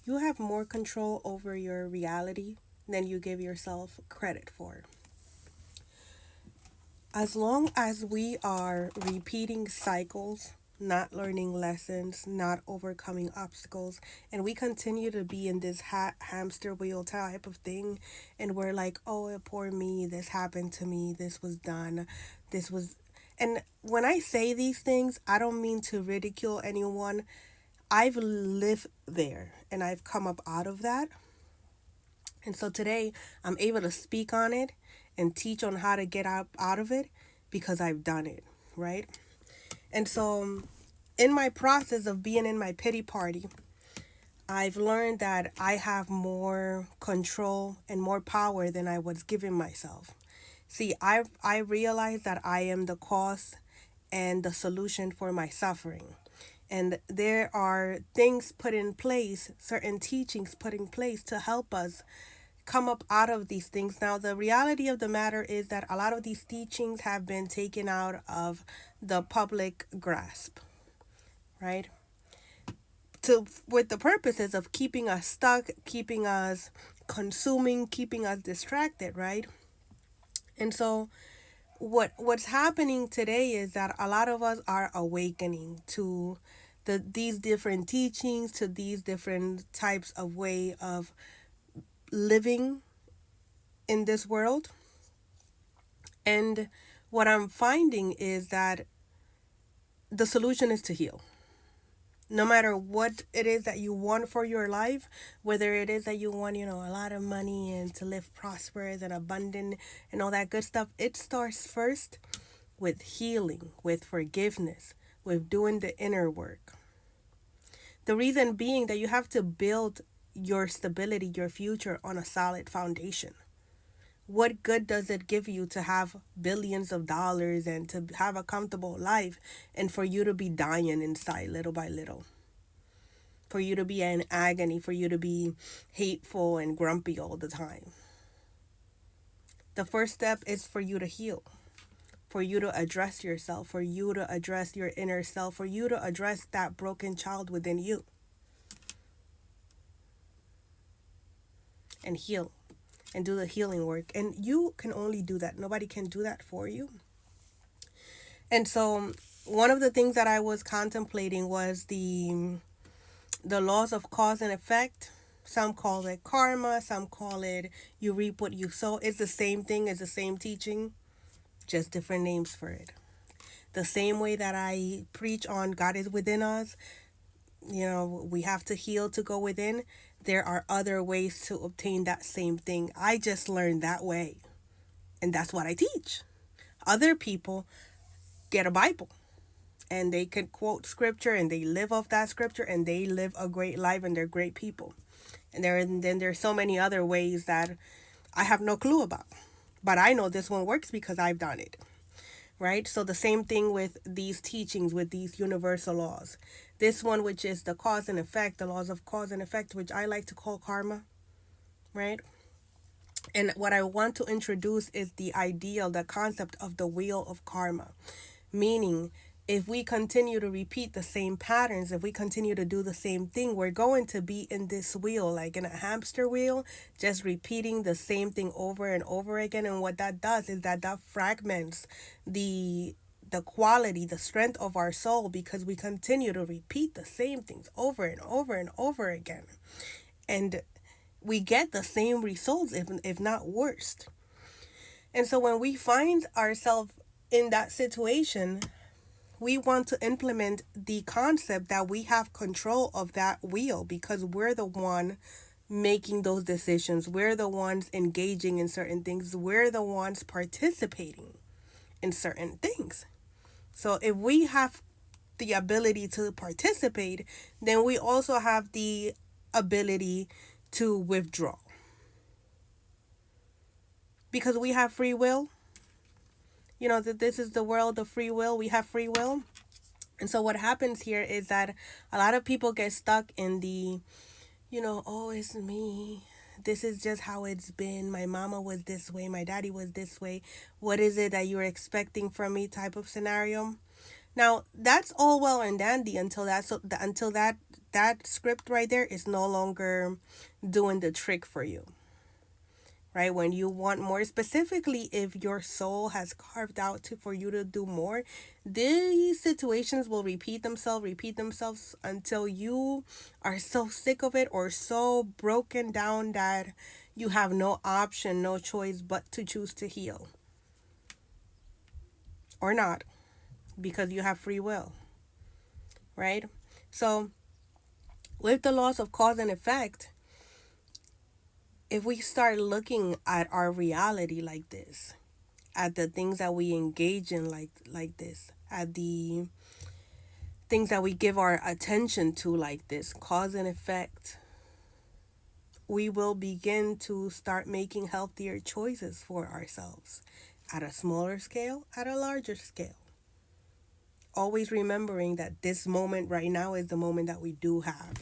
You have more control over your reality than you give yourself credit for. As long as we are repeating cycles, not learning lessons, not overcoming obstacles, and we continue to be in this hamster wheel type of thing, and we're like, oh, poor me, this happened to me, this was done, this was. And when I say these things, I don't mean to ridicule anyone. I've lived there and I've come up out of that. And so today I'm able to speak on it and teach on how to get out of it because I've done it, right? And so in my process of being in my pity party, I've learned that I have more control and more power than I was giving myself. See, I realize that I am the cause and the solution for my suffering. And there are things put in place, certain teachings put in place to help us come up out of these things. Now, the reality of the matter is that a lot of these teachings have been taken out of the public grasp, right? To with the purposes of keeping us stuck, keeping us consuming, keeping us distracted, right? And so what's happening today is that a lot of us are awakening to these different teachings, to these different types of way of living in this world. And what I'm finding is that the solution is to heal. No matter what it is that you want for your life, whether it is that you want, a lot of money and to live prosperous and abundant and all that good stuff, it starts first with healing, with forgiveness, with doing the inner work. The reason being that you have to build your stability, your future on a solid foundation. What good does it give you to have billions of dollars and to have a comfortable life and for you to be dying inside little by little? For you to be in agony, for you to be hateful and grumpy all the time. The first step is for you to heal, for you to address yourself, for you to address your inner self, for you to address that broken child within you and heal and do the healing work. And you can only do that. Nobody can do that for you. And so one of the things that I was contemplating was the laws of cause and effect. Some call it karma, some call it you reap what you sow. It's the same thing, it's the same teaching, just different names for it. The same way that I preach on God is within us, we have to heal to go within. There are other ways to obtain that same thing. I just learned that way, and that's what I teach. Other people get a Bible and they can quote scripture and they live off that scripture and they live a great life and they're great people. And then there's so many other ways that I have no clue about. But I know this one works because I've done it. Right? So the same thing with these teachings, with these universal laws. This one, which is the cause and effect, the laws of cause and effect, which I like to call karma, right? And what I want to introduce is the ideal, the concept of the wheel of karma. Meaning, if we continue to repeat the same patterns, if we continue to do the same thing, we're going to be in this wheel, like in a hamster wheel, just repeating the same thing over and over again. And what that does is that fragments the quality, the strength of our soul because we continue to repeat the same things over and over and over again. And we get the same results, if not worse. And so when we find ourselves in that situation, we want to implement the concept that we have control of that wheel because we're the one making those decisions. We're the ones engaging in certain things. We're the ones participating in certain things. So if we have the ability to participate, then we also have the ability to withdraw. Because we have free will, that this is the world of free will. We have free will. And so what happens here is that a lot of people get stuck in the, oh, it's me. This is just how it's been. My mama was this way. My daddy was this way. What is it that you're expecting from me type of scenario? Now, that's all well and dandy until that script right there is no longer doing the trick for you. Right? When you want more, specifically if your soul has carved out for you to do more, these situations will repeat themselves until you are so sick of it or so broken down that you have no option, no choice but to choose to heal or not, because you have free will, right? So, with the laws of cause and effect, if we start looking at our reality like this, at the things that we engage in like this, at the things that we give our attention to like this, cause and effect, we will begin to start making healthier choices for ourselves at a smaller scale, at a larger scale. Always remembering that this moment right now is the moment that we do have.